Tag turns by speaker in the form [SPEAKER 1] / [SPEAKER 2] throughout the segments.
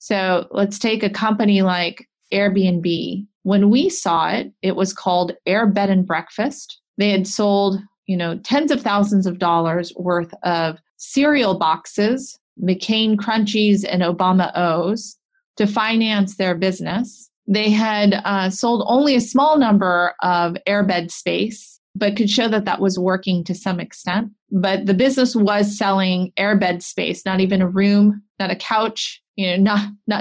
[SPEAKER 1] So let's take a company like Airbnb. When we saw it, it was called Air Bed and Breakfast. They had sold, tens of thousands of dollars worth of cereal boxes, McCain Crunchies and Obama O's to finance their business. They had sold only a small number of airbed space, but could show that that was working to some extent. But the business was selling airbed space, not even a room, not a couch,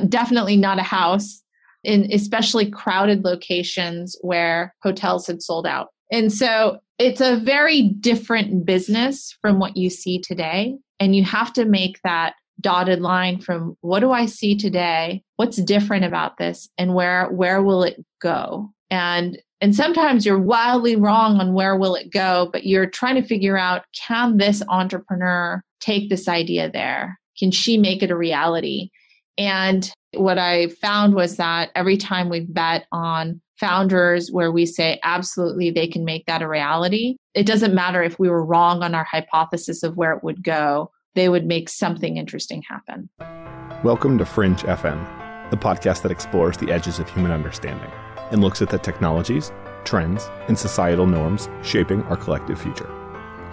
[SPEAKER 1] definitely not a house, in especially crowded locations where hotels had sold out. And so it's a very different business from what you see today. And you have to make that dotted line from what do I see today? What's different about this? And where will it go? And sometimes you're wildly wrong on where will it go, but you're trying to figure out, can this entrepreneur take this idea there? Can she make it a reality? And what I found was that every time we bet on founders where we say, absolutely, they can make that a reality, it doesn't matter if we were wrong on our hypothesis of where it would go, they would make something interesting happen.
[SPEAKER 2] Welcome to Fringe FM, the podcast that explores the edges of human understanding and looks at the technologies, trends, and societal norms shaping our collective future.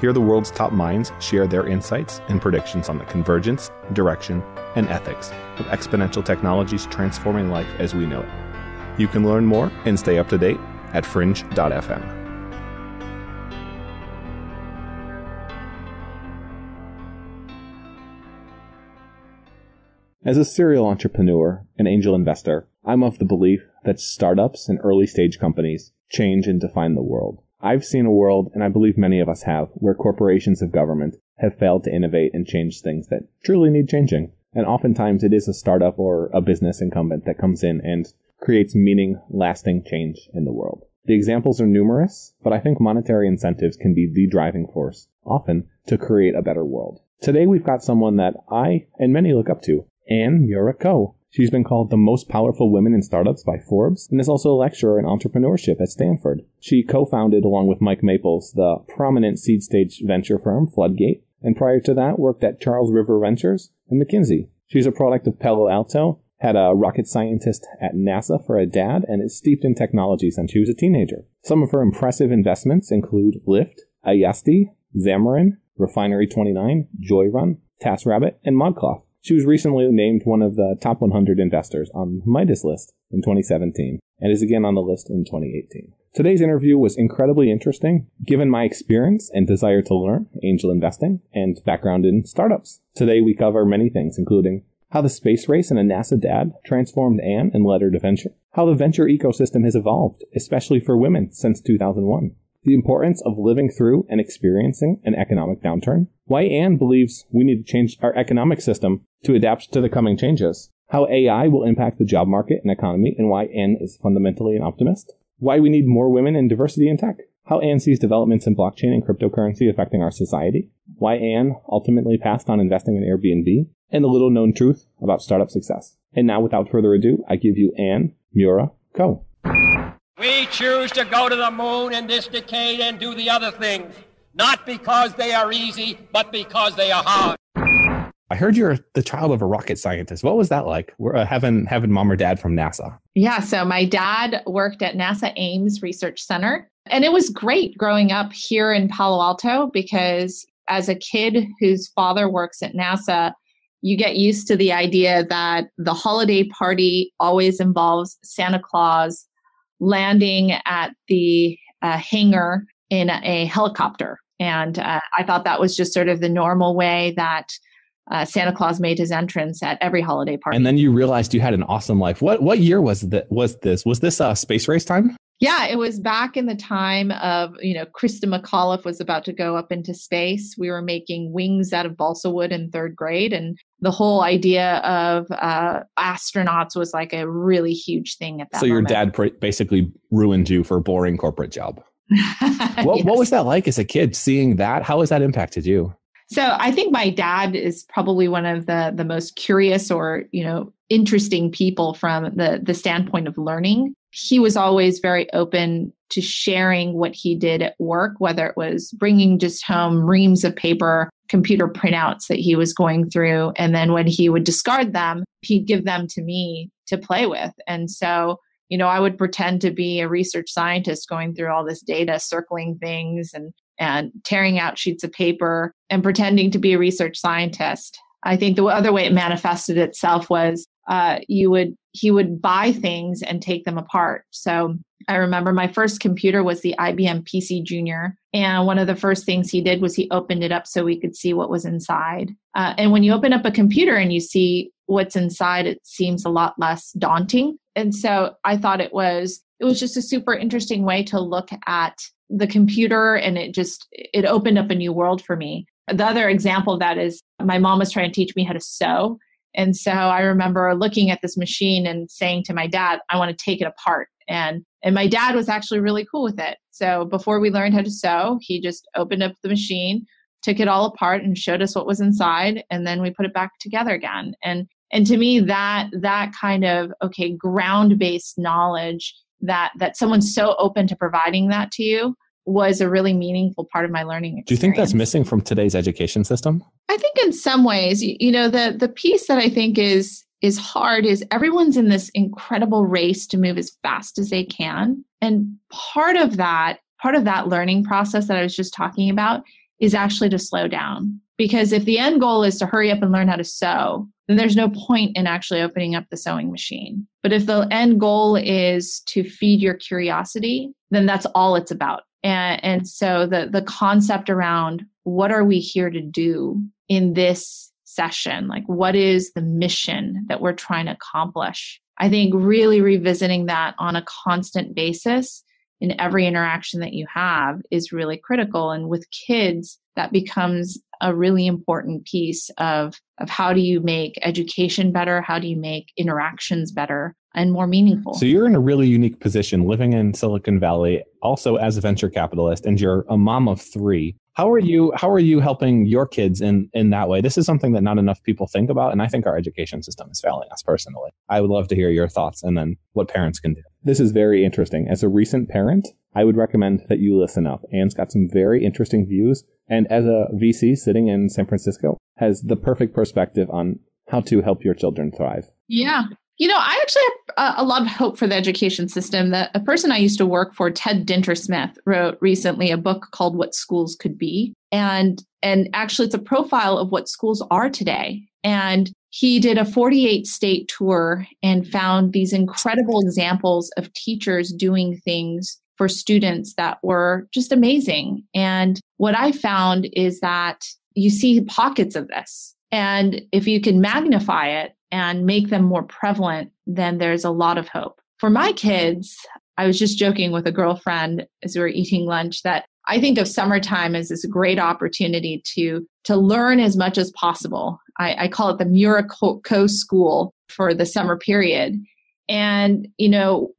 [SPEAKER 2] Here, the world's top minds share their insights and predictions on the convergence, direction, and ethics of exponential technologies transforming life as we know it. You can learn more and stay up to date at fringe.fm. As a serial entrepreneur and angel investor, I'm of the belief that startups and early stage companies change and define the world. I've seen a world, and I believe many of us have, where corporations of government have failed to innovate and change things that truly need changing. And oftentimes it is a startup or a business incumbent that comes in and creates meaning, lasting change in the world. The examples are numerous, but I think monetary incentives can be the driving force, often, to create a better world. Today we've got someone that I and many look up to, Ann Miura-Ko. She's been called the most powerful women in startups by Forbes and is also a lecturer in entrepreneurship at Stanford. She co-founded, along with Mike Maples, the prominent seed stage venture firm FLOODGATE, and prior to that worked at Charles River Ventures and McKinsey. She's a product of Palo Alto, had a rocket scientist at NASA for a dad, and is steeped in technology since she was a teenager. Some of her impressive investments include Lyft, Ayasdi, Xamarin, Refinery29, JoyRun, TaskRabbit, and Modcloth. She was recently named one of the top 100 investors on Midas List in 2017 and is again on the list in 2018. Today's interview was incredibly interesting, given my experience and desire to learn angel investing and background in startups. Today we cover many things, including how the space race and a NASA dad transformed Ann and led her to venture, how the venture ecosystem has evolved, especially for women, since 2001, the importance of living through and experiencing an economic downturn, why Ann believes we need to change our economic system to adapt to the coming changes, how AI will impact the job market and economy, and why Ann is fundamentally an optimist, why we need more women and diversity in tech, how Ann sees developments in blockchain and cryptocurrency affecting our society, why Ann ultimately passed on investing in Airbnb, and the little-known truth about startup success. And now, without further ado, I give you Ann Miura-Ko.
[SPEAKER 3] We choose to go to the moon in this decade and do the other things, not because they are easy, but because they are hard.
[SPEAKER 2] I heard you're the child of a rocket scientist. What was that like? Having mom or dad from NASA?
[SPEAKER 1] Yeah, so my dad worked at NASA Ames Research Center, and it was great growing up here in Palo Alto because as a kid whose father works at NASA, you get used to the idea that the holiday party always involves Santa Claus landing at the hangar in a helicopter. And I thought that was just sort of the normal way that Santa Claus made his entrance at every holiday party.
[SPEAKER 2] And then you realized you had an awesome life. What year was this? Was this space race time?
[SPEAKER 1] Yeah, it was back in the time of, Krista McAuliffe was about to go up into space. We were making wings out of balsa wood in third grade. And the whole idea of astronauts was like a really huge thing at that moment.
[SPEAKER 2] So your dad basically ruined you for a boring corporate job. What was that like as a kid, seeing that? How has that impacted you?
[SPEAKER 1] So I think my dad is probably one of the most curious or, interesting people from the standpoint of learning. He was always very open to sharing what he did at work, whether it was bringing just home reams of paper, computer printouts that he was going through. And then when he would discard them, he'd give them to me to play with. And so, I would pretend to be a research scientist going through all this data, circling things and tearing out sheets of paper and pretending to be a research scientist. I think the other way it manifested itself was he would buy things and take them apart. So I remember my first computer was the IBM PC Junior. And one of the first things he did was he opened it up so we could see what was inside. And when you open up a computer and you see what's inside, it seems a lot less daunting. And so I thought it was just a super interesting way to look at the computer, and it opened up a new world for me. The other example of that is my mom was trying to teach me how to sew. And so I remember looking at this machine and saying to my dad, I want to take it apart. And my dad was actually really cool with it. So before we learned how to sew, he just opened up the machine, took it all apart and showed us what was inside. And then we put it back together again. And to me, that kind of, ground-based knowledge that someone's so open to providing that to you was a really meaningful part of my learning experience.
[SPEAKER 2] Do you think that's missing from today's education system?
[SPEAKER 1] I think in some ways, the piece that I think is hard is everyone's in this incredible race to move as fast as they can. And part of that learning process that I was just talking about is actually to slow down. Because if the end goal is to hurry up and learn how to sew, then there's no point in actually opening up the sewing machine. But if the end goal is to feed your curiosity, then that's all it's about. And so the concept around what are we here to do in this session? Like, what is the mission that we're trying to accomplish? I think really revisiting that on a constant basis in every interaction that you have is really critical. And with kids, that becomes a really important piece of how do you make education better? How do you make interactions better and more meaningful?
[SPEAKER 2] So you're in a really unique position living in Silicon Valley, also as a venture capitalist, and you're a mom of 3. How are you helping your kids in that way? This is something that not enough people think about, and I think our education system is failing us personally. I would love to hear your thoughts and then what parents can do. This is very interesting. As a recent parent, I would recommend that you listen up. Ann's got some very interesting views, and as a VC sitting in San Francisco, has the perfect perspective on how to help your children thrive.
[SPEAKER 1] Yeah. I actually have a lot of hope for the education system. A person I used to work for, Ted Dintersmith, wrote recently a book called What Schools Could Be. And actually it's a profile of what schools are today. And he did a 48-state tour and found these incredible examples of teachers doing things for students that were just amazing. And what I found is that you see pockets of this. And if you can magnify it and make them more prevalent, then there's a lot of hope. For my kids, I was just joking with a girlfriend as we were eating lunch that I think of summertime as this great opportunity to learn as much as possible. I call it the Miura-Ko school for the summer period. And,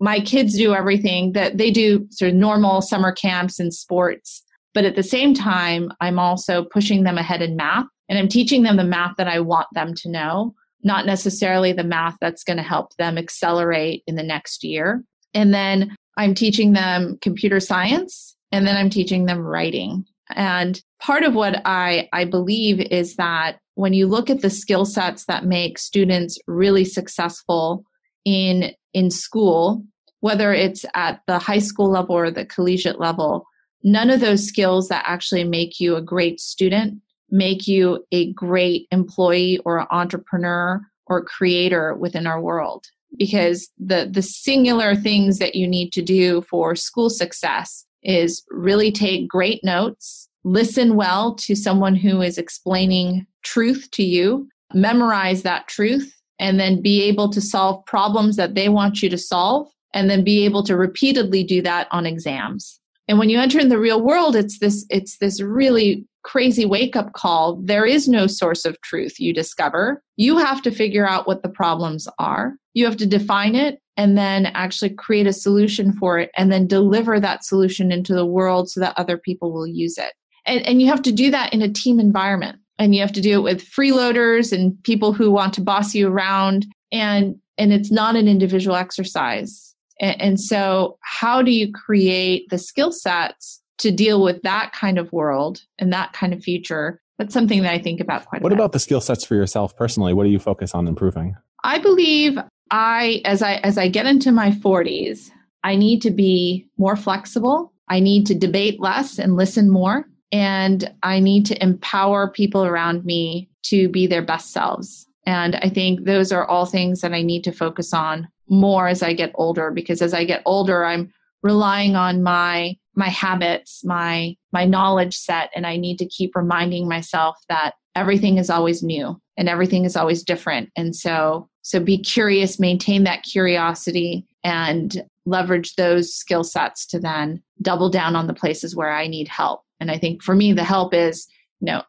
[SPEAKER 1] my kids do everything that they do, sort of normal summer camps and sports. But at the same time, I'm also pushing them ahead in math, and I'm teaching them the math that I want them to know, not necessarily the math that's going to help them accelerate in the next year. And then I'm teaching them computer science, and then I'm teaching them writing. And part of what I believe is that when you look at the skill sets that make students really successful in school, whether it's at the high school level or the collegiate level, none of those skills that actually make you a great student make you a great employee or entrepreneur or creator within our world. Because the singular things that you need to do for school success is really take great notes, listen well to someone who is explaining truth to you, memorize that truth, and then be able to solve problems that they want you to solve, and then be able to repeatedly do that on exams. And when you enter in the real world, it's this really crazy wake-up call. There is no source of truth you discover. You have to figure out what the problems are. You have to define it and then actually create a solution for it and then deliver that solution into the world so that other people will use it. And you have to do that in a team environment. and you have to do it with freeloaders and people who want to boss you around. And it's not an individual exercise. And so how do you create the skill sets to deal with that kind of world and that kind of future? That's something that I think about quite a bit.
[SPEAKER 2] What about the skill sets for yourself personally? What do you focus on improving?
[SPEAKER 1] I believe as I get into my 40s, I need to be more flexible. I need to debate less and listen more. And I need to empower people around me to be their best selves. And I think those are all things that I need to focus on more as I get older, because as I get older, I'm relying on my habits, my knowledge set, and I need to keep reminding myself that everything is always new and everything is always different. And so be curious, maintain that curiosity, and leverage those skill sets to then double down on the places where I need help. And I think for me, the help is,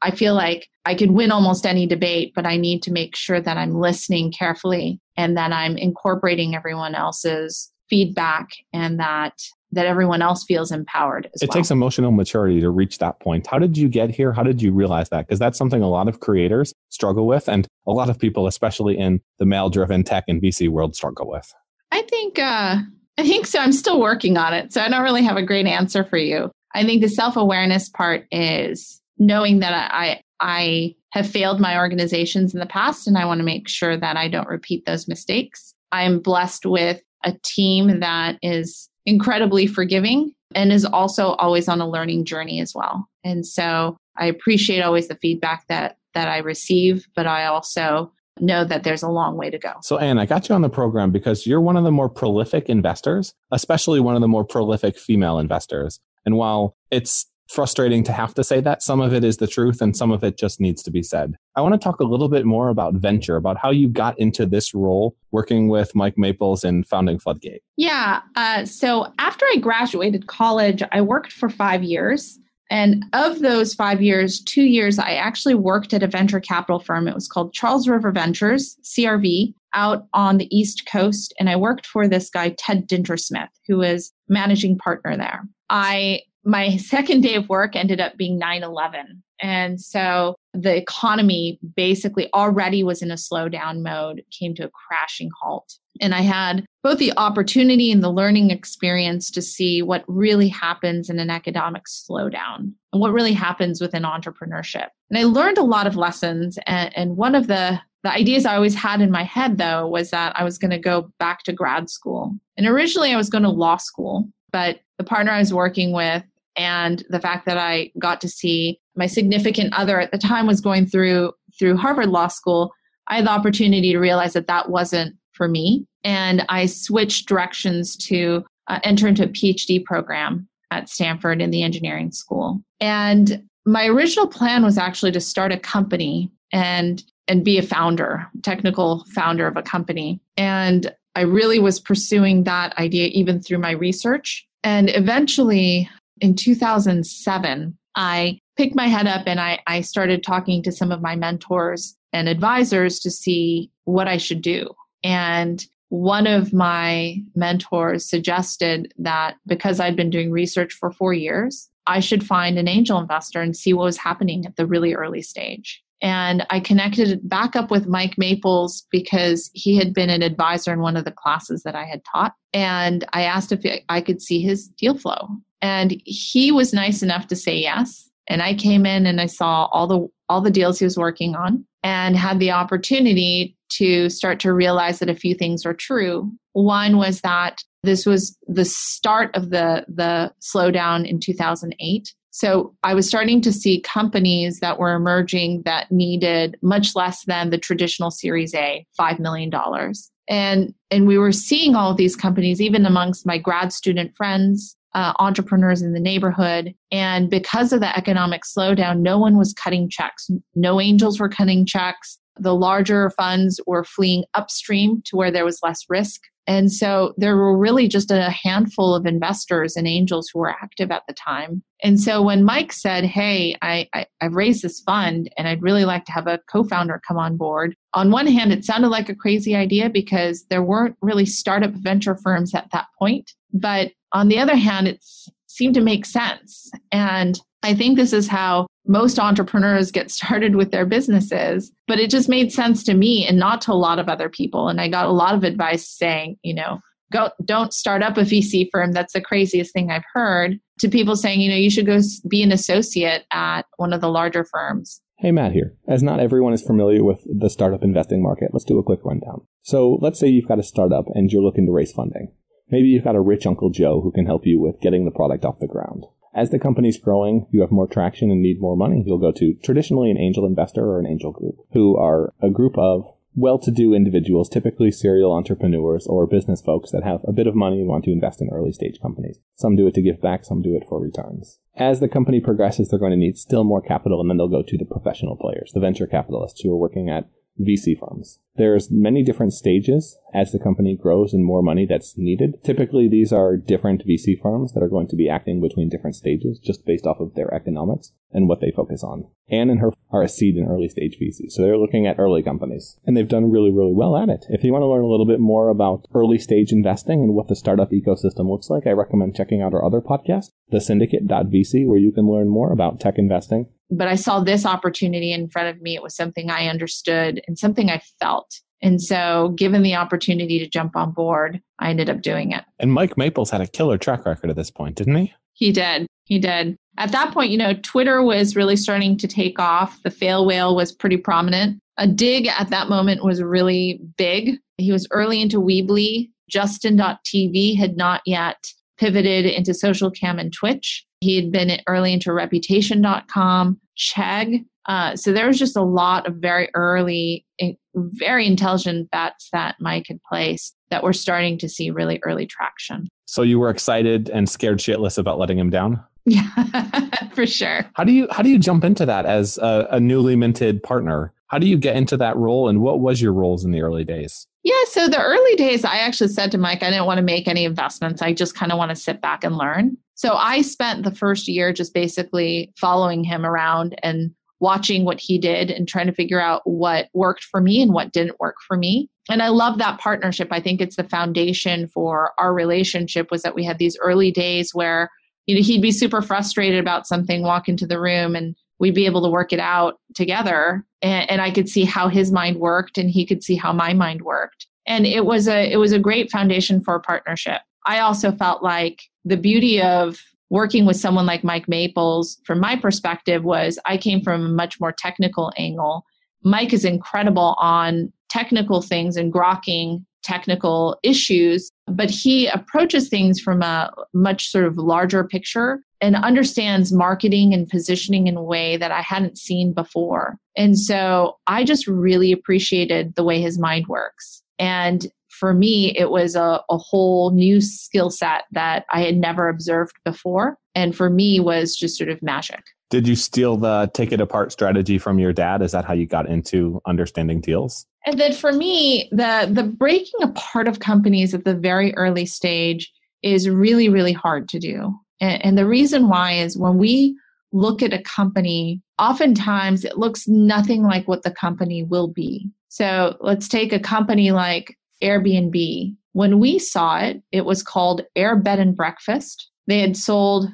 [SPEAKER 1] I feel like I could win almost any debate, but I need to make sure that I'm listening carefully and that I'm incorporating everyone else's feedback and that everyone else feels empowered as well.
[SPEAKER 2] It takes emotional maturity to reach that point. How did you get here? How did you realize that? Because that's something a lot of creators struggle with, and a lot of people, especially in the male-driven tech and VC world, struggle with.
[SPEAKER 1] I think so. I'm still working on it, so I don't really have a great answer for you. I think the self-awareness part is knowing that I have failed my organizations in the past, and I want to make sure that I don't repeat those mistakes. I'm blessed with a team that is incredibly forgiving and is also always on a learning journey as well. And so I appreciate always the feedback that I receive, but I also know that there's a long way to go.
[SPEAKER 2] So Ann, I got you on the program because you're one of the more prolific investors, especially one of the more prolific female investors. And while it's frustrating to have to say that, some of it is the truth and some of it just needs to be said. I want to talk a little bit more about venture, about how you got into this role working with Mike Maples in founding FLOODGATE.
[SPEAKER 1] Yeah. So after I graduated college, I worked for 5 years. And of those 5 years, 2 years, I actually worked at a venture capital firm. It was called Charles River Ventures, CRV, out on the East Coast. And I worked for this guy, Ted Dintersmith, who was managing partner there. My second day of work ended up being 9/11. And so the economy basically already was in a slowdown mode, came to a crashing halt. And I had both the opportunity and the learning experience to see what really happens in an economic slowdown and what really happens within entrepreneurship. And I learned a lot of lessons. And one of the ideas I always had in my head, though, was that I was going to go back to grad school. And originally I was going to law school, but the partner I was working with and the fact that I got to see my significant other at the time was going through Harvard Law School, I had the opportunity to realize that wasn't for me. And I switched directions to enter into a PhD program at Stanford in the engineering school. And my original plan was actually to start a company and be a founder, technical founder of a company. And I really was pursuing that idea even through my research. And eventually, in 2007, I picked my head up and I started talking to some of my mentors and advisors to see what I should do. And one of my mentors suggested that because I'd been doing research for 4 years, I should find an angel investor and see what was happening at the really early stage. And I connected back up with Mike Maples because he had been an advisor in one of the classes that I had taught. And I asked if I could see his deal flow. And he was nice enough to say yes. And I came in and I saw all the deals he was working on and had the opportunity to start to realize that a few things were true. One was that this was the start of the slowdown in 2008. So I was starting to see companies that were emerging that needed much less than the traditional Series A, $5 million. And we were seeing all of these companies, even amongst my grad student friends, entrepreneurs in the neighborhood. And because of the economic slowdown, no one was cutting checks. No angels were cutting checks. The larger funds were fleeing upstream to where there was less risk. And so there were really just a handful of investors and angels who were active at the time. And so when Mike said, hey, I've raised this fund and I'd really like to have a co-founder come on board. On one hand, it sounded like a crazy idea because there weren't really startup venture firms at that point. But on the other hand, it seemed to make sense. And I think this is how most entrepreneurs get started with their businesses, but it just made sense to me and not to a lot of other people. And I got a lot of advice saying, don't start up a VC firm. That's the craziest thing I've heard, to people saying, you should go be an associate at one of the larger firms.
[SPEAKER 2] Hey, Matt here. As not everyone is familiar with the startup investing market, let's do a quick rundown. So let's say you've got a startup and you're looking to raise funding. Maybe you've got a rich Uncle Joe who can help you with getting the product off the ground. As the company's growing, you have more traction and need more money. You'll go to traditionally an angel investor or an angel group, who are a group of well-to-do individuals, typically serial entrepreneurs or business folks that have a bit of money and want to invest in early stage companies. Some do it to give back, some do it for returns. As the company progresses, they're going to need still more capital, and then they'll go to the professional players, the venture capitalists who are working at VC firms. There's many different stages as the company grows and more money that's needed. Typically, these are different VC firms that are going to be acting between different stages just based off of their economics and what they focus on. Ann and her are a seed and early stage VC, so they're looking at early companies, and they've done really, really well at it. If you want to learn a little bit more about early stage investing and what the startup ecosystem looks like, I recommend checking out our other podcast, thesyndicate.vc, where you can learn more about tech investing.
[SPEAKER 1] But I saw this opportunity in front of me. It was something I understood and something I felt. And so given the opportunity to jump on board, I ended up doing it.
[SPEAKER 2] And Mike Maples had a killer track record at this point, didn't he?
[SPEAKER 1] He did. At that point, Twitter was really starting to take off. The fail whale was pretty prominent. A Dig at that moment was really big. He was early into Weebly. Justin.tv had not yet pivoted into social cam and Twitch. He had been early into Reputation.com, Chegg. So there was just a lot of very early, very intelligent bets that Mike had placed that were starting to see really early traction.
[SPEAKER 2] So you were excited and scared shitless about letting him down?
[SPEAKER 1] Yeah, for sure.
[SPEAKER 2] How do you jump into that as a newly minted partner? How do you get into that role, and what was your roles in the early days?
[SPEAKER 1] Yeah, so the early days, I actually said to Mike, I didn't want to make any investments. I just kind of want to sit back and learn. So I spent the first year just basically following him around and watching what he did and trying to figure out what worked for me and what didn't work for me. And I love that partnership. I think it's the foundation for our relationship, was that we had these early days where he'd be super frustrated about something, walk into the room, and we'd be able to work it out together. And I could see how his mind worked and he could see how my mind worked. And it was a great foundation for a partnership. I also felt like the beauty of working with someone like Mike Maples, from my perspective, was I came from a much more technical angle. Mike is incredible on technical things and grokking technical issues, but he approaches things from a much sort of larger picture and understands marketing and positioning in a way that I hadn't seen before. And so I just really appreciated the way his mind works. And for me, it was a whole new skill set that I had never observed before. And for me was just sort of magic.
[SPEAKER 2] Did you steal the take it apart strategy from your dad? Is that how you got into understanding deals?
[SPEAKER 1] And then for me, the breaking apart of companies at the very early stage is really, really hard to do. And the reason why is when we look at a company, oftentimes it looks nothing like what the company will be. So let's take a company like Airbnb. When we saw it, it was called Air Bed and Breakfast. They had sold,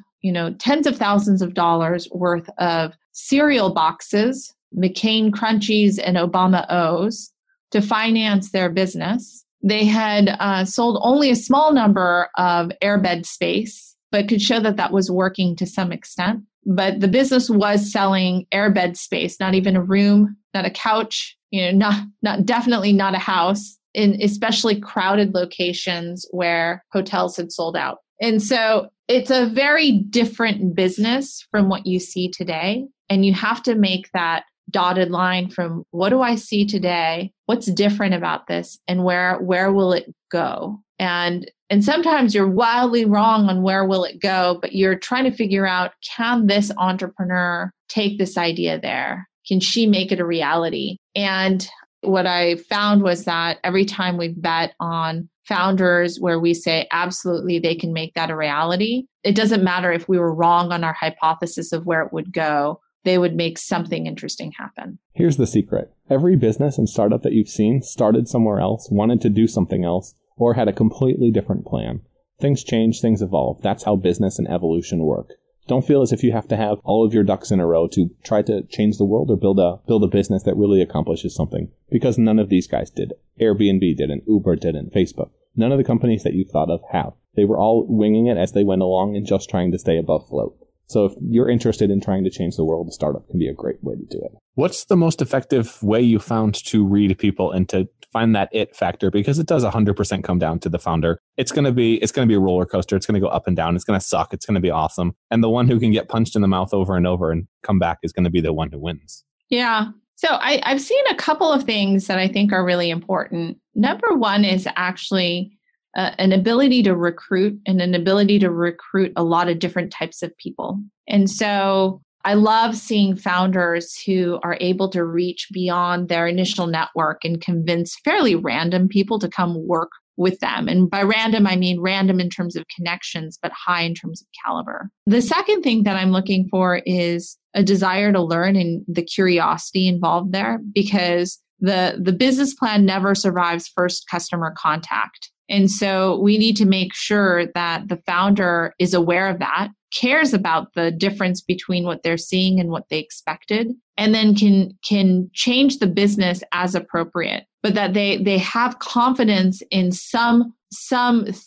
[SPEAKER 1] tens of thousands of dollars worth of cereal boxes, McCain Crunchies and Obama O's, to finance their business. They had sold only a small number of airbed space, but could show that was working to some extent. But the business was selling airbed space, not even a room, not a couch, definitely not a house, in especially crowded locations where hotels had sold out. And so it's a very different business from what you see today. And you have to make that dotted line from what do I see today? What's different about this? And where will it go? And sometimes you're wildly wrong on where will it go, but you're trying to figure out, can this entrepreneur take this idea there? Can she make it a reality? And what I found was that every time we bet on founders where we say, absolutely, they can make that a reality, it doesn't matter if we were wrong on our hypothesis of where it would go, they would make something interesting happen.
[SPEAKER 2] Here's the secret. Every business and startup that you've seen started somewhere else, wanted to do something else, or had a completely different plan. Things change, things evolve. That's how business and evolution work. Don't feel as if you have to have all of your ducks in a row to try to change the world or build a business that really accomplishes something. Because none of these guys did. Airbnb didn't. Uber didn't. Facebook. None of the companies that you've thought of have. They were all winging it as they went along and just trying to stay above float. So if you're interested in trying to change the world, a startup can be a great way to do it.
[SPEAKER 4] What's the most effective way you found to read people and to find that it factor? Because it does 100% come down to the founder. It's going to be a roller coaster. It's going to go up and down. It's going to suck. It's going to be awesome. And the one who can get punched in the mouth over and over and come back is going to be the one who wins.
[SPEAKER 1] Yeah. So I've seen a couple of things that I think are really important. Number one is actually an ability to recruit and an ability to recruit a lot of different types of people. And so I love seeing founders who are able to reach beyond their initial network and convince fairly random people to come work with them. And by random, I mean random in terms of connections, but high in terms of caliber. The second thing that I'm looking for is a desire to learn and the curiosity involved there, because the business plan never survives first customer contact. And so we need to make sure that the founder is aware of that, cares about the difference between what they're seeing and what they expected, and then can change the business as appropriate, but that they have confidence in some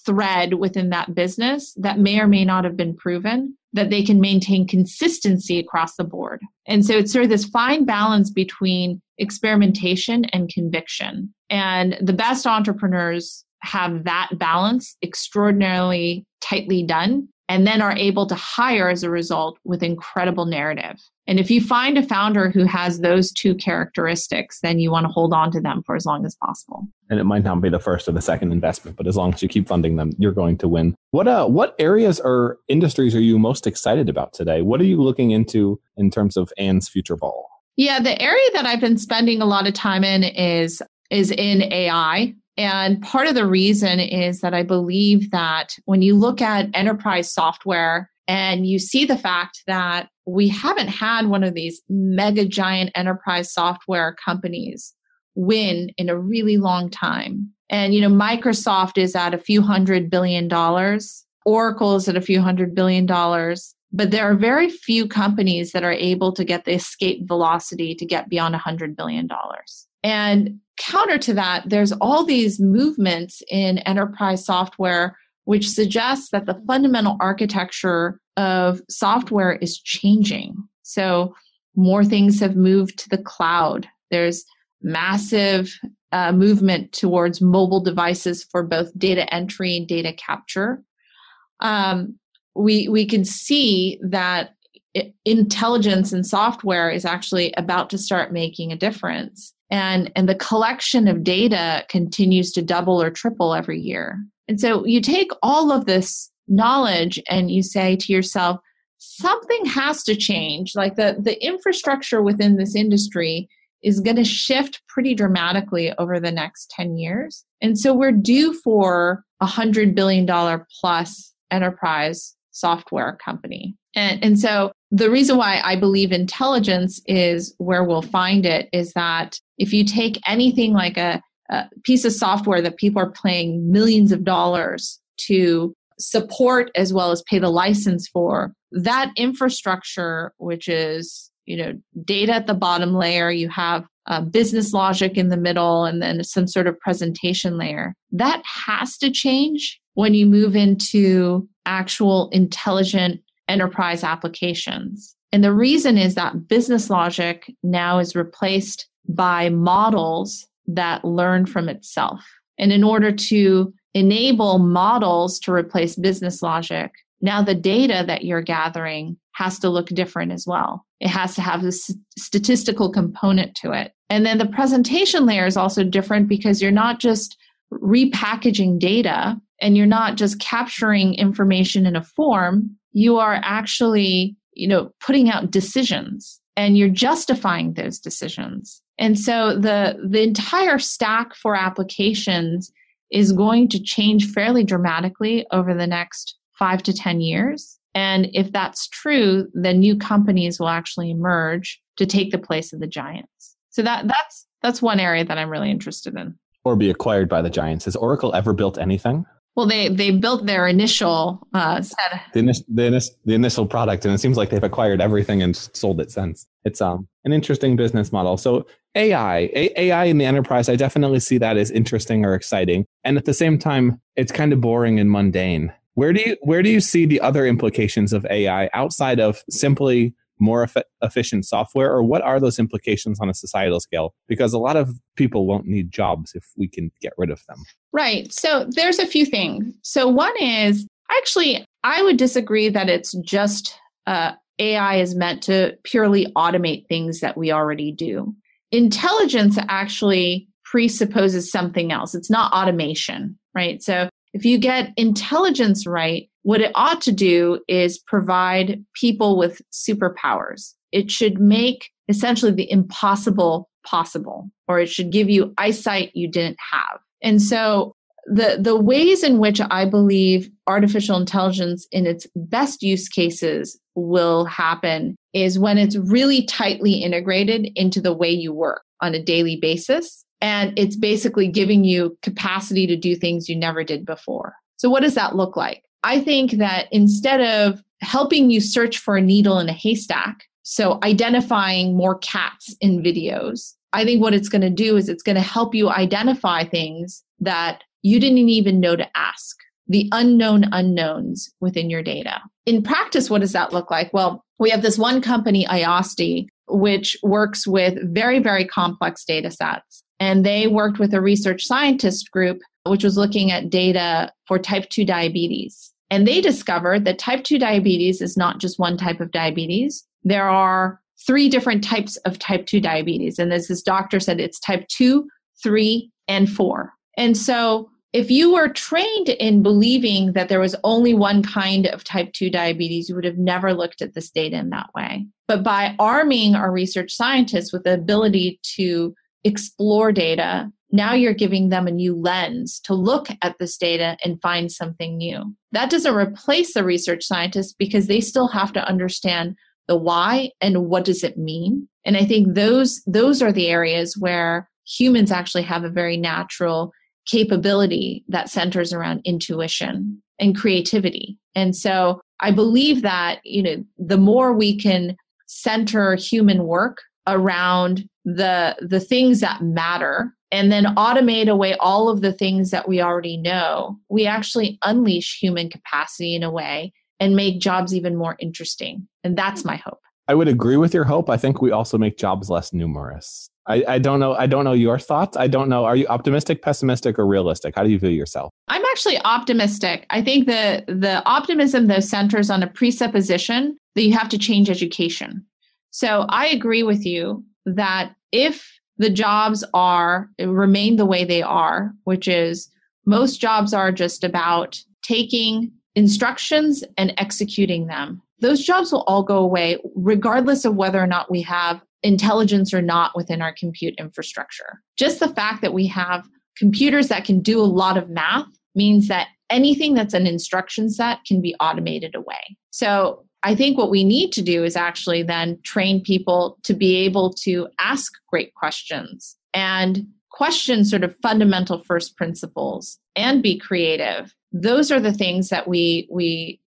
[SPEAKER 1] thread within that business that may or may not have been proven, that they can maintain consistency across the board. And so it's sort of this fine balance between experimentation and conviction. And the best entrepreneurs have that balance extraordinarily tightly done, and then are able to hire as a result with incredible narrative. And if you find a founder who has those two characteristics, then you want to hold on to them for as long as possible.
[SPEAKER 4] And it might not be the first or the second investment, but as long as you keep funding them, you're going to win. What areas or industries are you most excited about today? What are you looking into in terms of Ann's future ball?
[SPEAKER 1] Yeah, the area that I've been spending a lot of time in is in AI. And part of the reason is that I believe that when you look at enterprise software and you see the fact that we haven't had one of these mega giant enterprise software companies win in a really long time. And, Microsoft is at a few $100 billion. Oracle is at a few $100 billion. But there are very few companies that are able to get the escape velocity to get beyond $100 billion. And counter to that, there's all these movements in enterprise software which suggests that the fundamental architecture of software is changing. So more things have moved to the cloud. There's massive movement towards mobile devices for both data entry and data capture. We can see that intelligence and software is actually about to start making a difference. And the collection of data continues to double or triple every year. And so you take all of this knowledge and you say to yourself, something has to change. Like the infrastructure within this industry is going to shift pretty dramatically over the next 10 years. And so we're due for a $100 billion plus enterprise software company. And so the reason why I believe intelligence is where we'll find it is that if you take anything like a piece of software that people are paying millions of dollars to support as well as pay the license for, that infrastructure, which is, data at the bottom layer, you have business logic in the middle, and then some sort of presentation layer, that has to change when you move into actual intelligent enterprise applications. And the reason is that business logic now is replaced by models that learn from itself. And in order to enable models to replace business logic, now the data that you're gathering has to look different as well. It has to have a statistical component to it. And then the presentation layer is also different because you're not just repackaging data and you're not just capturing information in a form. You are actually, putting out decisions and you're justifying those decisions. And so the entire stack for applications is going to change fairly dramatically over the next 5 to 10 years. And if that's true, then new companies will actually emerge to take the place of the giants. So that's one area that I'm really interested in.
[SPEAKER 4] Or be acquired by the giants. Has Oracle ever built anything?
[SPEAKER 1] Well, they built their initial set.
[SPEAKER 4] The initial product, and it seems like they've acquired everything and sold it since. It's an interesting business model. So AI in the enterprise, I definitely see that as interesting or exciting. And at the same time, it's kind of boring and mundane. Where do you see the other implications of AI outside of simply more efficient software, or what are those implications on a societal scale? Because a lot of people won't need jobs if we can get rid of them.
[SPEAKER 1] Right. So there's a few things. So one is, actually, I would disagree that it's just AI is meant to purely automate things that we already do. Intelligence actually presupposes something else. It's not automation, right? So if you get intelligence right, what it ought to do is provide people with superpowers. It should make essentially the impossible possible, or it should give you eyesight you didn't have. And so the ways in which I believe artificial intelligence in its best use cases will happen is when it's really tightly integrated into the way you work on a daily basis. And it's basically giving you capacity to do things you never did before. So what does that look like? I think that instead of helping you search for a needle in a haystack, so identifying more cats in videos, I think what it's going to do is it's going to help you identify things that you didn't even know to ask, the unknown unknowns within your data. In practice, what does that look like? Well, we have this one company, Ayasdi, which works with very, very complex data sets. And they worked with a research scientist group, which was looking at data for type 2 diabetes. And they discovered that type 2 diabetes is not just one type of diabetes. There are 3 different types of type 2 diabetes. And as this doctor said, it's type 2, 3, and 4. And so if you were trained in believing that there was only one kind of type 2 diabetes, you would have never looked at this data in that way. But by arming our research scientists with the ability to explore data, now you're giving them a new lens to look at this data and find something new. That doesn't replace the research scientists because they still have to understand the why and what does it mean. And I think those are the areas where humans actually have a very natural capability that centers around intuition and creativity. And so I believe that, the more we can center human work around the things that matter and then automate away all of the things that we already know, we actually unleash human capacity in a way and make jobs even more interesting. And that's my hope.
[SPEAKER 4] I would agree with your hope. I think we also make jobs less numerous. I don't know your thoughts. I don't know. Are you optimistic, pessimistic, or realistic? How do you view yourself?
[SPEAKER 1] I'm actually optimistic. I think the optimism though centers on a presupposition that you have to change education. So I agree with you that if the jobs remain the way they are, which is most jobs are just about taking instructions and executing them, those jobs will all go away regardless of whether or not we have intelligence or not within our compute infrastructure. Just the fact that we have computers that can do a lot of math means that anything that's an instruction set can be automated away. So I think what we need to do is actually then train people to be able to ask great questions and question sort of fundamental first principles and be creative. Those are the things that we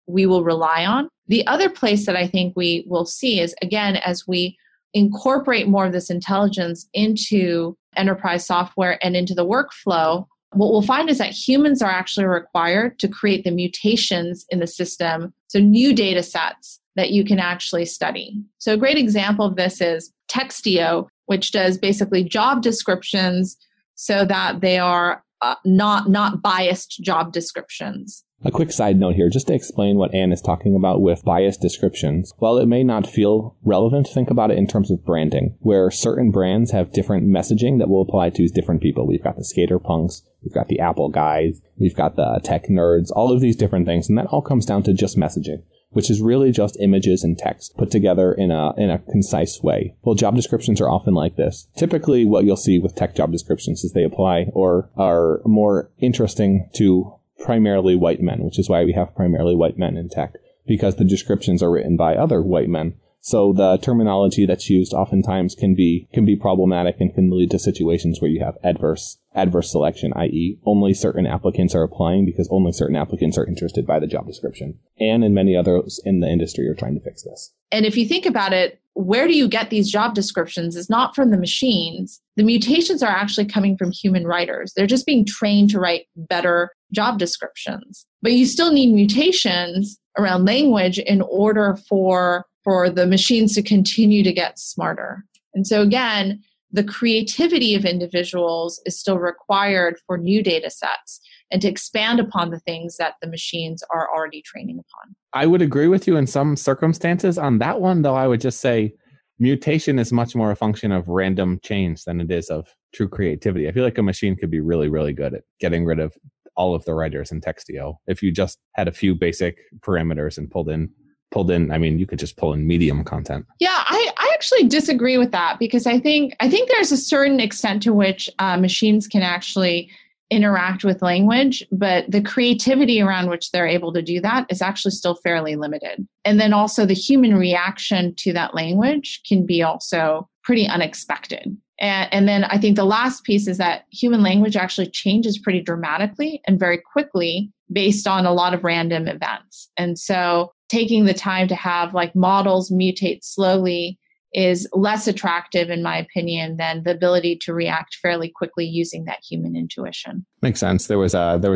[SPEAKER 1] will rely on. The other place that I think we will see is, again, as we incorporate more of this intelligence into enterprise software and into the workflow, what we'll find is that humans are actually required to create the mutations in the system, so new data sets that you can actually study. So a great example of this is Textio, which does basically job descriptions so that they are not biased job descriptions.
[SPEAKER 2] A quick side note here, just to explain what Ann is talking about with biased descriptions. While it may not feel relevant, think about it in terms of branding, where certain brands have different messaging that will apply to different people. We've got the skater punks, we've got the Apple guys, we've got the tech nerds, all of these different things, and that all comes down to just messaging, which is really just images and text put together in a concise way. Well, job descriptions are often like this. Typically, what you'll see with tech job descriptions is they apply or are more interesting to primarily white men, which is why we have primarily white men in tech, because the descriptions are written by other white men. So the terminology that's used oftentimes can be problematic and can lead to situations where you have adverse adverse selection, i.e. only certain applicants are applying because only certain applicants are interested by the job description. Ann and many others in the industry are trying to fix this.
[SPEAKER 1] And if you think about it, where do you get these job descriptions is not from the machines. The mutations are actually coming from human writers. They're just being trained to write better job descriptions. But you still need mutations around language in order for the machines to continue to get smarter. And so again, the creativity of individuals is still required for new data sets and to expand upon the things that the machines are already training upon.
[SPEAKER 4] I would agree with you in some circumstances. On that one, though, I would just say mutation is much more a function of random change than it is of true creativity. I feel like a machine could be really, really good at getting rid of all of the writers in Textio if you just had a few basic parameters and pulled in, I mean, you could just pull in medium content.
[SPEAKER 1] Yeah, I actually disagree with that because I think there's a certain extent to which machines can actually interact with language, but the creativity around which they're able to do that is actually still fairly limited. And then also the human reaction to that language can be also pretty unexpected. And then I think the last piece is that human language actually changes pretty dramatically and very quickly based on a lot of random events. And so taking the time to have like models mutate slowly is less attractive, in my opinion, than the ability to react fairly quickly using that human intuition.
[SPEAKER 4] Makes sense. There was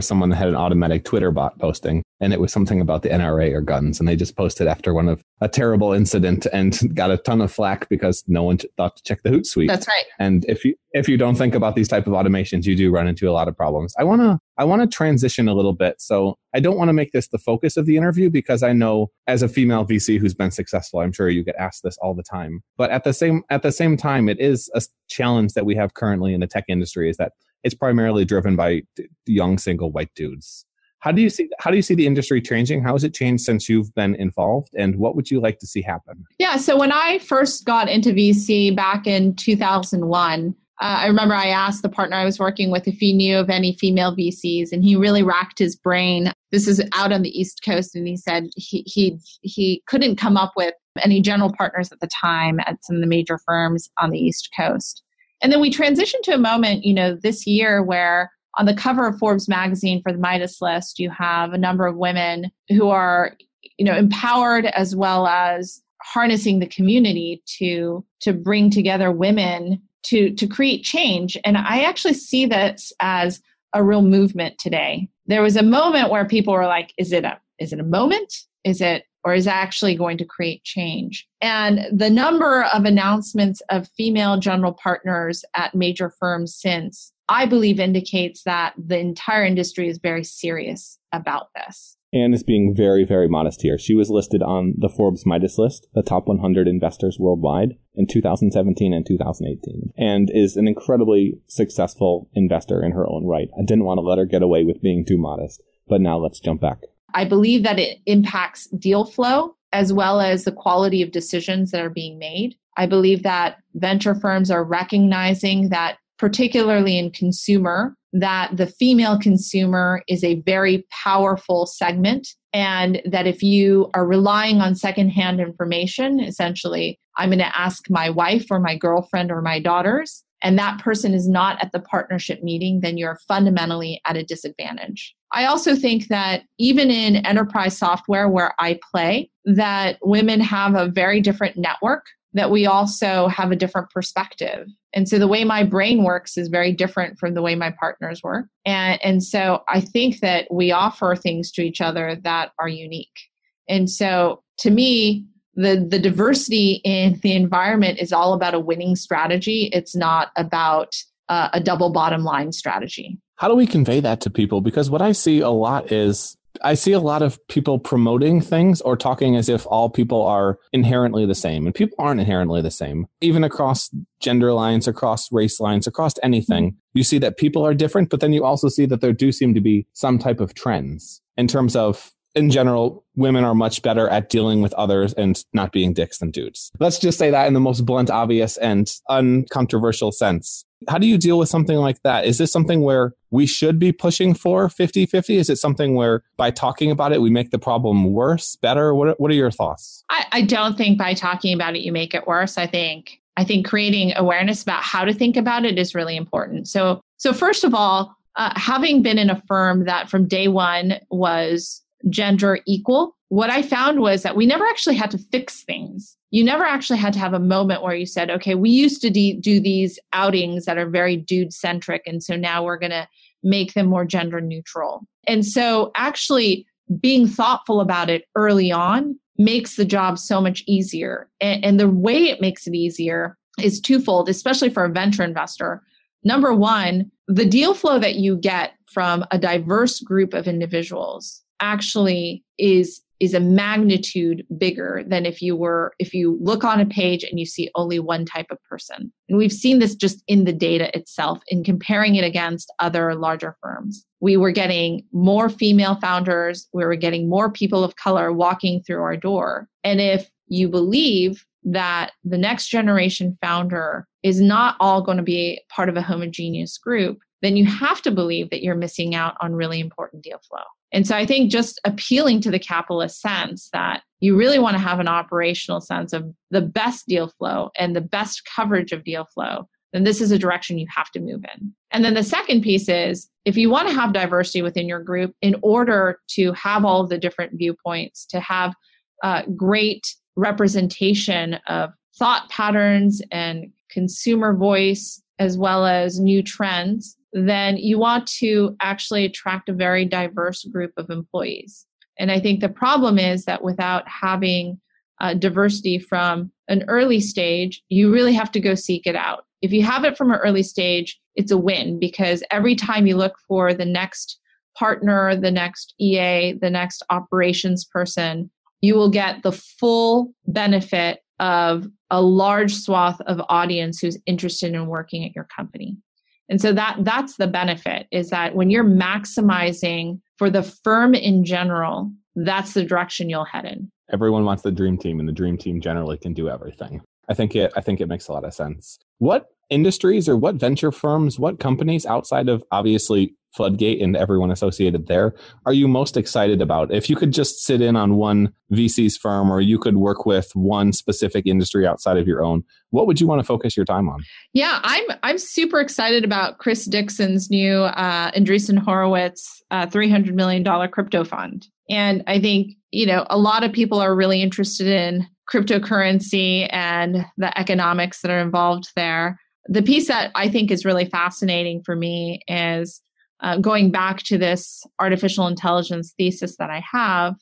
[SPEAKER 4] someone that had an automatic Twitter bot posting, and it was something about the NRA or guns, and they just posted after a terrible incident and got a ton of flack because no one thought to check the Hootsuite.
[SPEAKER 1] That's right.
[SPEAKER 4] And if you don't think about these type of automations, you do run into a lot of problems. I want to transition a little bit. So I don't want to make this the focus of the interview because I know as a female VC who's been successful, I'm sure you get asked this all the time. But at the same time, it is a challenge that we have currently in the tech industry is that it's primarily driven by young single white dudes. How do you see the industry changing? How has it changed since you've been involved? And what would you like to see happen?
[SPEAKER 1] Yeah, so when I first got into VC back in 2001, I remember I asked the partner I was working with if he knew of any female VCs, and he really racked his brain. This is out on the East Coast, and he said he couldn't come up with any general partners at the time at some of the major firms on the East Coast. And then we transitioned to a moment, this year where on the cover of Forbes magazine for the Midas List, you have a number of women who are, empowered as well as harnessing the community to bring together women to create change. And I actually see this as a real movement today. There was a moment where people were like, is it a moment? Or is it actually going to create change? And the number of announcements of female general partners at major firms since, I believe, indicates that the entire industry is very serious about this.
[SPEAKER 2] Ann is being very, very modest here. She was listed on the Forbes Midas List, the top 100 investors worldwide, in 2017 and 2018, and is an incredibly successful investor in her own right. I didn't want to let her get away with being too modest, but now let's jump back.
[SPEAKER 1] I believe that it impacts deal flow as well as the quality of decisions that are being made. I believe that venture firms are recognizing that, particularly in consumer, that the female consumer is a very powerful segment, and that if you are relying on secondhand information, essentially, I'm going to ask my wife or my girlfriend or my daughters, and that person is not at the partnership meeting, then you're fundamentally at a disadvantage. I also think that even in enterprise software where I play, that women have a very different network, that we also have a different perspective. And so the way my brain works is very different from the way my partners work. And so I think that we offer things to each other that are unique. And so to me, the diversity in the environment is all about a winning strategy. It's not about a double bottom line strategy.
[SPEAKER 4] How do we convey that to people? Because what I see a lot is of people promoting things or talking as if all people are inherently the same. And people aren't inherently the same. Even across gender lines, across race lines, across anything, you see that people are different, but then you also see that there do seem to be some type of trends in terms of, in general, women are much better at dealing with others and not being dicks than dudes. Let's just say that in the most blunt, obvious, and uncontroversial sense. How do you deal with something like that? Is this something where we should be pushing for 50-50? Is it something where by talking about it, we make the problem worse, better? What are your thoughts?
[SPEAKER 1] I don't think by talking about it, you make it worse. I think creating awareness about how to think about it is really important. So So first of all, having been in a firm that from day one was gender equal, what I found was that we never actually had to fix things. You never actually had to have a moment where you said, okay, we used to do these outings that are very dude-centric, and so now we're going to make them more gender neutral. And so actually being thoughtful about it early on makes the job so much easier. And the way it makes it easier is twofold, especially for a venture investor. Number one, the deal flow that you get from a diverse group of individuals actually is a magnitude bigger than if you look on a page and you see only one type of person. And we've seen this just in the data itself in comparing it against other larger firms. We were getting more female founders. We were getting more people of color walking through our door. And if you believe that the next generation founder is not all going to be part of a homogeneous group, then you have to believe that you're missing out on really important deal flow. And so I think just appealing to the capitalist sense that you really want to have an operational sense of the best deal flow and the best coverage of deal flow, then this is a direction you have to move in. And then the second piece is, if you want to have diversity within your group, in order to have all of the different viewpoints, to have great representation of thought patterns and consumer voice, as well as new trends, then you want to actually attract a very diverse group of employees. And I think the problem is that without having diversity from an early stage, you really have to go seek it out. If you have it from an early stage, it's a win, because every time you look for the next partner, the next EA, the next operations person, you will get the full benefit of a large swath of audience who's interested in working at your company. And so that's the benefit, is that when you're maximizing for the firm in general, that's the direction you'll head in.
[SPEAKER 4] Everyone wants the dream team, and the dream team generally can do everything. I think it makes a lot of sense. What industries or what venture firms, what companies outside of obviously FLOODGATE and everyone associated there are you most excited about? If you could just sit in on one VC's firm, or you could work with one specific industry outside of your own, what would you want to focus your time on?
[SPEAKER 1] Yeah, I'm super excited about Chris Dixon's new Andreessen Horowitz $300 million crypto fund. And I think, a lot of people are really interested in cryptocurrency and the economics that are involved there. The piece that I think is really fascinating for me is going back to this artificial intelligence thesis that I have.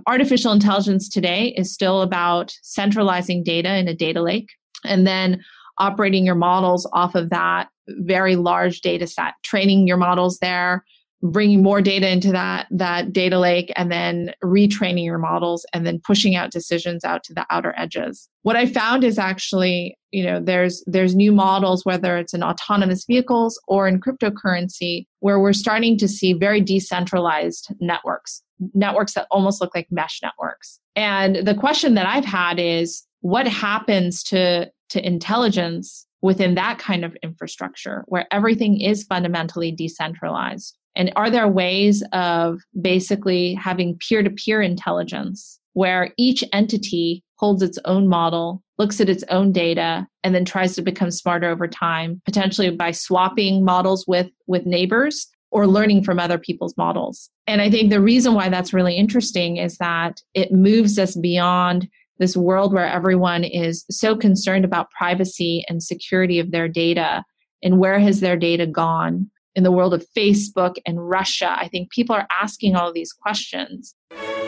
[SPEAKER 1] Artificial intelligence today is still about centralizing data in a data lake and then operating your models off of that very large data set, training your models there, bringing more data into that data lake, and then retraining your models, and then pushing out decisions out to the outer edges. What I found is actually, there's new models, whether it's in autonomous vehicles or in cryptocurrency, where we're starting to see very decentralized networks that almost look like mesh networks. And the question that I've had is, what happens to intelligence within that kind of infrastructure where everything is fundamentally decentralized? And are there ways of basically having peer-to-peer intelligence where each entity holds its own model, looks at its own data, and then tries to become smarter over time, potentially by swapping models with neighbors or learning from other people's models? And I think the reason why that's really interesting is that it moves us beyond this world where everyone is so concerned about privacy and security of their data, and where has their data gone. In the world of Facebook and Russia, I think people are asking all of these questions.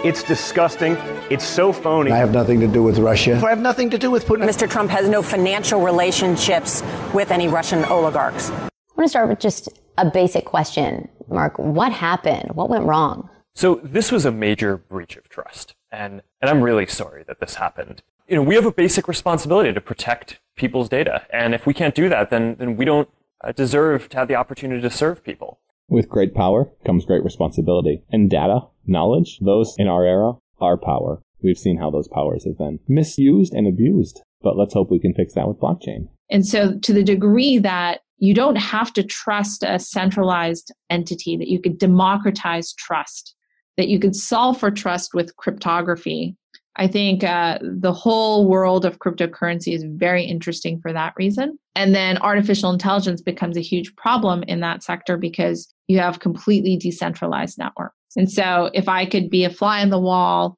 [SPEAKER 5] It's disgusting. It's so phony.
[SPEAKER 6] I have nothing to do with Russia.
[SPEAKER 5] I have nothing to do with Putin.
[SPEAKER 7] Mr. Trump has no financial relationships with any Russian oligarchs.
[SPEAKER 8] I want to start with just a basic question, Mark. What happened? What went wrong?
[SPEAKER 9] So this was a major breach of trust. And I'm really sorry that this happened. We have a basic responsibility to protect people's data. And if we can't do that, then we don't deserve to have the opportunity to serve people.
[SPEAKER 2] With great power comes great responsibility. And data, knowledge, those in our era are power. We've seen how those powers have been misused and abused. But let's hope we can fix that with blockchain.
[SPEAKER 1] And so to the degree that you don't have to trust a centralized entity, that you could democratize trust, that you could solve for trust with cryptography, I think the whole world of cryptocurrency is very interesting for that reason. And then artificial intelligence becomes a huge problem in that sector because you have completely decentralized networks. And so if I could be a fly on the wall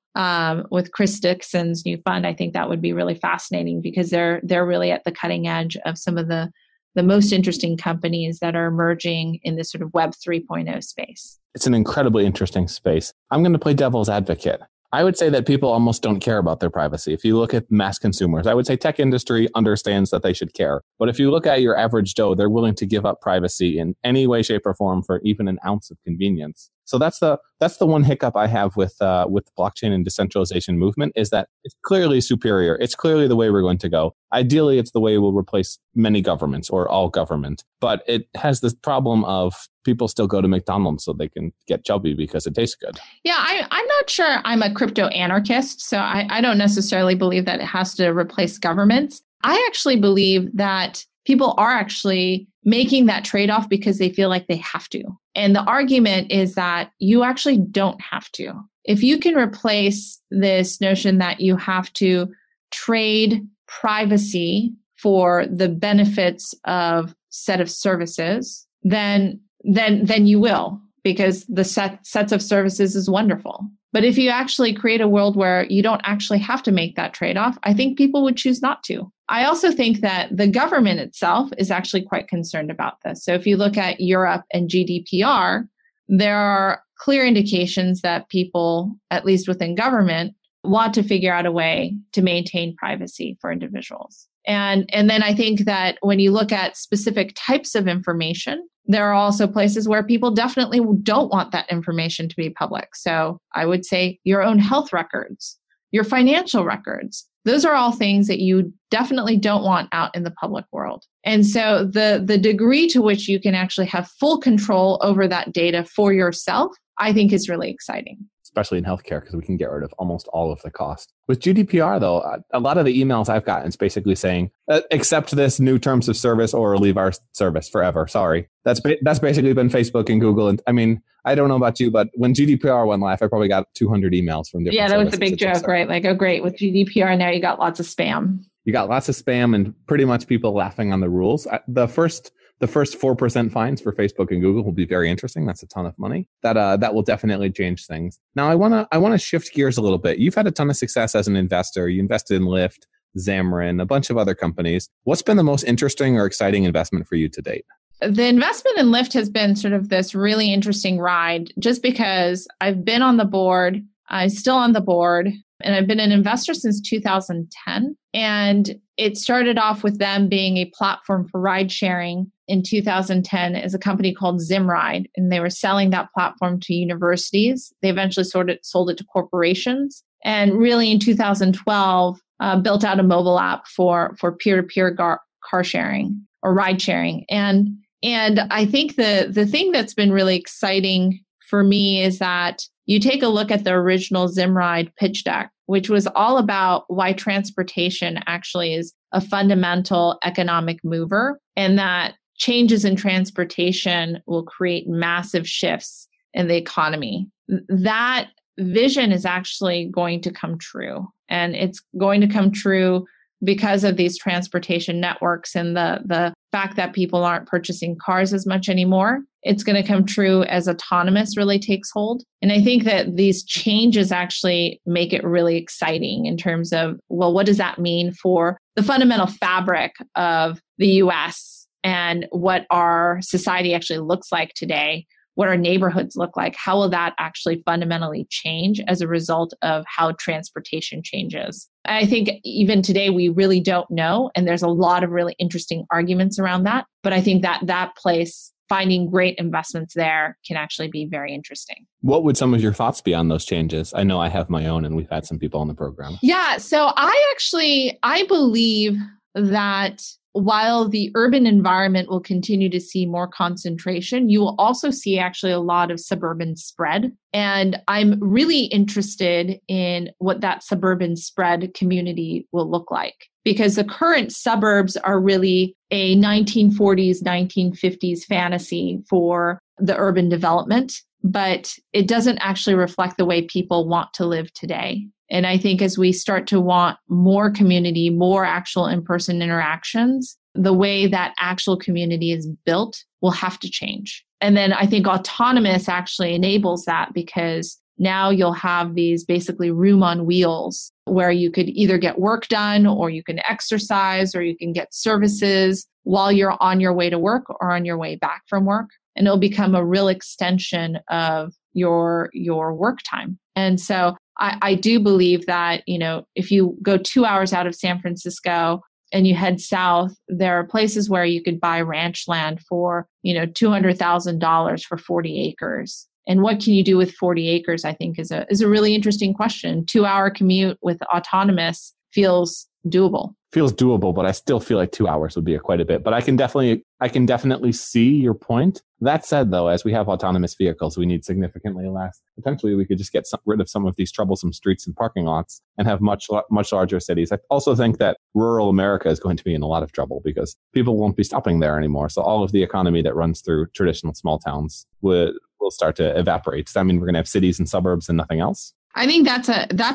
[SPEAKER 1] with Chris Dixon's new fund, I think that would be really fascinating because they're really at the cutting edge of some of the most interesting companies that are emerging in this sort of Web 3.0 space.
[SPEAKER 4] It's an incredibly interesting space. I'm going to play devil's advocate. I would say that people almost don't care about their privacy. If you look at mass consumers, I would say tech industry understands that they should care. But if you look at your average Joe, they're willing to give up privacy in any way, shape, or form for even an ounce of convenience. So that's the one hiccup I have with the blockchain and decentralization movement is that it's clearly superior. It's clearly the way we're going to go. Ideally, it's the way we'll replace many governments or all government. But it has this problem of people still go to McDonald's so they can get chubby because it tastes good.
[SPEAKER 1] Yeah, I'm not sure I'm a crypto anarchist. So I don't necessarily believe that it has to replace governments. I actually believe that people are actually making that trade-off because they feel like they have to. And the argument is that you actually don't have to. If you can replace this notion that you have to trade privacy for the benefits of set of services, then you will, because the sets of services is wonderful. But if you actually create a world where you don't actually have to make that trade-off, I think people would choose not to. I also think that the government itself is actually quite concerned about this. So if you look at Europe and GDPR, there are clear indications that people, at least within government, want to figure out a way to maintain privacy for individuals. And then I think that when you look at specific types of information, there are also places where people definitely don't want that information to be public. So I would say your own health records, your financial records, those are all things that you definitely don't want out in the public world. And so the degree to which you can actually have full control over that data for yourself, I think is really exciting.
[SPEAKER 4] Especially in healthcare, because we can get rid of almost all of the cost. With GDPR, though, a lot of the emails I've gotten is basically saying, accept this new terms of service or leave our service forever. Sorry. That's basically been Facebook and Google. And I mean, I don't know about you, but when GDPR went live, I probably got 200 emails from different
[SPEAKER 1] that was a big joke, right? Like, oh, great. With GDPR, now you got lots of spam.
[SPEAKER 4] You got lots of spam and pretty much people laughing on the rules. The first 4% fines for Facebook and Google will be very interesting. That's a ton of money. That will definitely change things. Now, I want to shift gears a little bit. You've had a ton of success as an investor. You invested in Lyft, Xamarin, a bunch of other companies. What's been the most interesting or exciting investment for you to date?
[SPEAKER 1] The investment in Lyft has been sort of this really interesting ride just because I've been on the board. I'm still on the board. And I've been an investor since 2010. And it started off with them being a platform for ride sharing in 2010 as a company called Zimride. And they were selling that platform to universities. They eventually sold it to corporations. And really in 2012, built out a mobile app for peer-to-peer car sharing or ride sharing. And I think the thing that's been really exciting for me is that you take a look at the original Zimride pitch deck, which was all about why transportation actually is a fundamental economic mover, and that changes in transportation will create massive shifts in the economy. That vision is actually going to come true. And it's going to come true because of these transportation networks and the fact that people aren't purchasing cars as much anymore. It's going to come true as autonomous really takes hold. And I think that these changes actually make it really exciting in terms of, well, what does that mean for the fundamental fabric of the US and what our society actually looks like today, what our neighborhoods look like? How will that actually fundamentally change as a result of how transportation changes? I think even today, we really don't know. And there's a lot of really interesting arguments around that. But I think that place, finding great investments there can actually be very interesting.
[SPEAKER 4] What would some of your thoughts be on those changes? I know I have my own, and we've had some people on the program.
[SPEAKER 1] Yeah. So I believe that while the urban environment will continue to see more concentration, you will also see actually a lot of suburban spread. And I'm really interested in what that suburban spread community will look like, because the current suburbs are really a 1940s, 1950s fantasy for the urban development. but it doesn't actually reflect the way people want to live today. And I think as we start to want more community, more actual in-person interactions, the way that actual community is built will have to change. And then I think autonomous actually enables that, because now you'll have these basically room on wheels where you could either get work done, or you can exercise, or you can get services while you're on your way to work or on your way back from work. And it'll become a real extension of your work time. And so I do believe that, if you go 2 hours out of San Francisco and you head south, there are places where you could buy ranch land for, $200,000 for 40 acres. And what can you do with 40 acres, I think is a really interesting question. 2-hour commute with autonomous feels doable.
[SPEAKER 4] Feels doable, but I still feel like 2 hours would be quite a bit. But I can definitely see your point. That said, though, as we have autonomous vehicles, we need significantly less. Potentially, we could just get rid of some of these troublesome streets and parking lots and have much larger cities. I also think that rural America is going to be in a lot of trouble because people won't be stopping there anymore. So all of the economy that runs through traditional small towns will start to evaporate. Does that mean we're going to have cities and suburbs and nothing else?
[SPEAKER 1] I think that's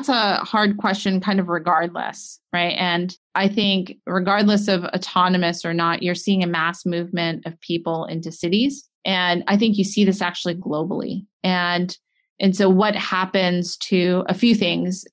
[SPEAKER 1] a hard question kind of regardless, right? And I think regardless of autonomous or not, you're seeing a mass movement of people into cities. And I think you see this actually globally. And so what happens to a few things,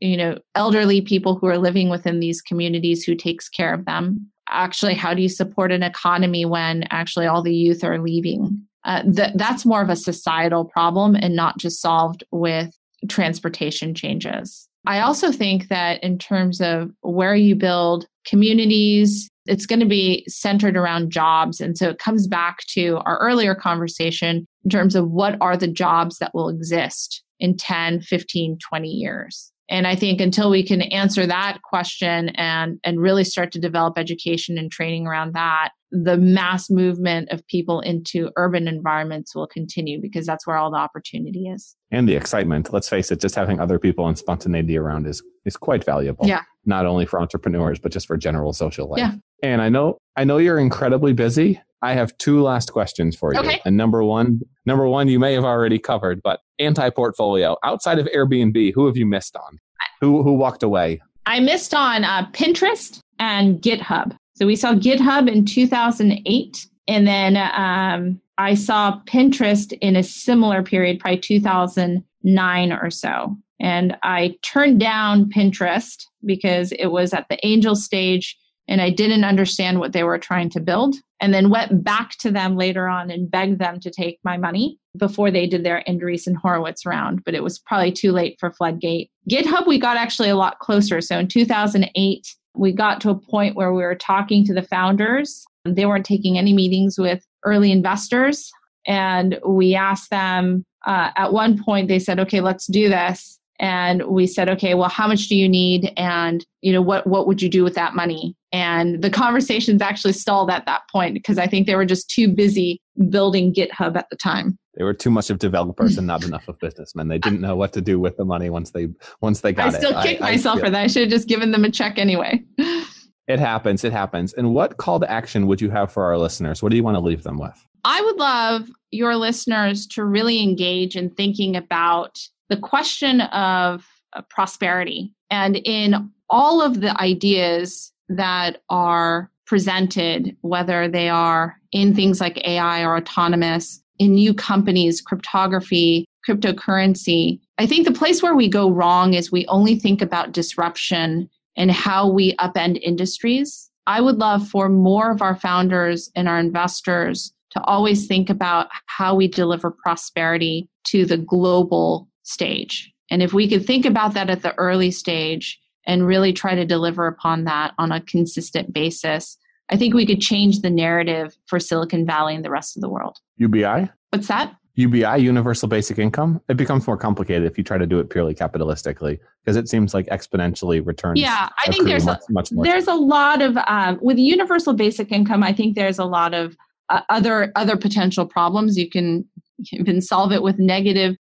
[SPEAKER 1] elderly people who are living within these communities, who takes care of them? Actually, how do you support an economy when actually all the youth are leaving? That's more of a societal problem and not just solved with transportation changes. I also think that in terms of where you build communities, it's going to be centered around jobs. And so it comes back to our earlier conversation in terms of what are the jobs that will exist in 10, 15, 20 years. And I think until we can answer that question and really start to develop education and training around that, the mass movement of people into urban environments will continue, because that's where all the opportunity is.
[SPEAKER 4] And the excitement. Let's face it, just having other people and spontaneity around is quite valuable.
[SPEAKER 1] Yeah.
[SPEAKER 4] Not only for entrepreneurs, but just for general social life.
[SPEAKER 1] Yeah.
[SPEAKER 4] And I know you're incredibly busy. I have 2 last questions for you.
[SPEAKER 1] Okay.
[SPEAKER 4] And number one, you may have already covered, but anti-portfolio. Outside of Airbnb, who have you missed on? Who walked away?
[SPEAKER 1] I missed on Pinterest and GitHub. So we saw GitHub in 2008, and then I saw Pinterest in a similar period, probably 2009 or so. And I turned down Pinterest because it was at the angel stage and I didn't understand what they were trying to build, and then went back to them later on and begged them to take my money before they did their Andreessen Horowitz round. But it was probably too late for FLOODGATE. GitHub, we got actually a lot closer. So in 2008, we got to a point where we were talking to the founders. They weren't taking any meetings with early investors. And we asked them, at one point, they said, okay, let's do this. And we said, okay, well, how much do you need? And, what would you do with that money? And the conversations actually stalled at that point because I think they were just too busy building GitHub at the time.
[SPEAKER 4] They were too much of developers and not enough of businessmen. They didn't know what to do with the money once they got it.
[SPEAKER 1] I still kick myself for that. I should have just given them a check anyway.
[SPEAKER 4] It happens. And what call to action would you have for our listeners? What do you want to leave them with?
[SPEAKER 1] I would love your listeners to really engage in thinking about the question of prosperity. And in all of the ideas that are presented, whether they are in things like AI or autonomous, in new companies, cryptography, cryptocurrency, I think the place where we go wrong is we only think about disruption and how we upend industries. I would love for more of our founders and our investors to always think about how we deliver prosperity to the global stage. And if we could think about that at the early stage and really try to deliver upon that on a consistent basis, I think we could change the narrative for Silicon Valley and the rest of the world.
[SPEAKER 4] UBI?
[SPEAKER 1] What's that?
[SPEAKER 4] UBI, Universal Basic Income. It becomes more complicated if you try to do it purely capitalistically, because it seems like exponentially returns.
[SPEAKER 1] Yeah, I think there's a lot of, with Universal Basic Income, I think there's a lot of other potential problems. You can solve it with negative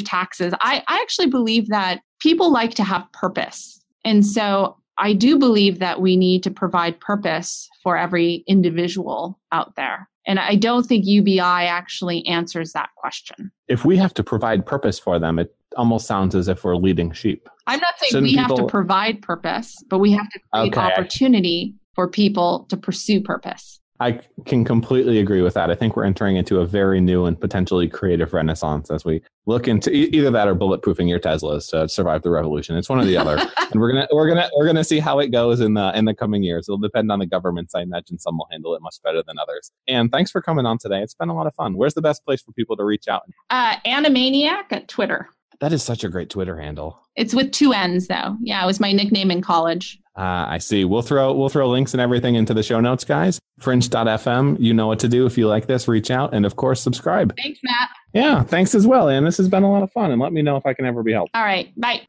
[SPEAKER 1] taxes. I actually believe that people like to have purpose. And so I do believe that we need to provide purpose for every individual out there. And I don't think UBI actually answers that question.
[SPEAKER 4] If we have to provide purpose for them, it almost sounds as if we're leading sheep.
[SPEAKER 1] I'm not saying we have to provide purpose, but we have to create opportunity for people to pursue purpose.
[SPEAKER 4] I can completely agree with that. I think we're entering into a very new and potentially creative renaissance as we look into either that or bulletproofing your Teslas to survive the revolution. It's one or the other, and we're gonna see how it goes in the coming years. It'll depend on the governments. I imagine some will handle it much better than others. And thanks for coming on today. It's been a lot of fun. Where's the best place for people to reach out?
[SPEAKER 1] Animaniac at Twitter.
[SPEAKER 4] That is such a great Twitter handle.
[SPEAKER 1] It's with 2 N's though. Yeah, it was my nickname in college.
[SPEAKER 4] I see. We'll throw links and everything into the show notes, guys. Fringe.fm. You know what to do. If you like this, reach out and of course subscribe.
[SPEAKER 1] Thanks, Matt.
[SPEAKER 4] Yeah, thanks as well. And this has been a lot of fun. And let me know if I can ever be helped.
[SPEAKER 1] All right. Bye.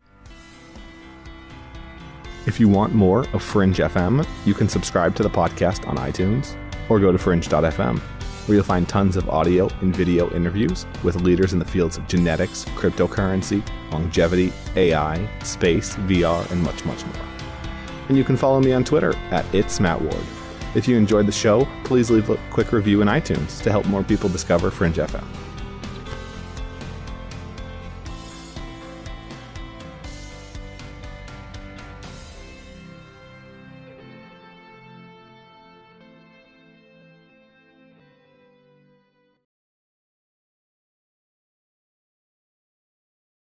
[SPEAKER 2] If you want more of Fringe FM, you can subscribe to the podcast on iTunes or go to fringe.fm, where you'll find tons of audio and video interviews with leaders in the fields of genetics, cryptocurrency, longevity, AI, space, VR, and much, much more. And you can follow me on Twitter at @It'sMattWard. If you enjoyed the show, please leave a quick review in iTunes to help more people discover Fringe FM.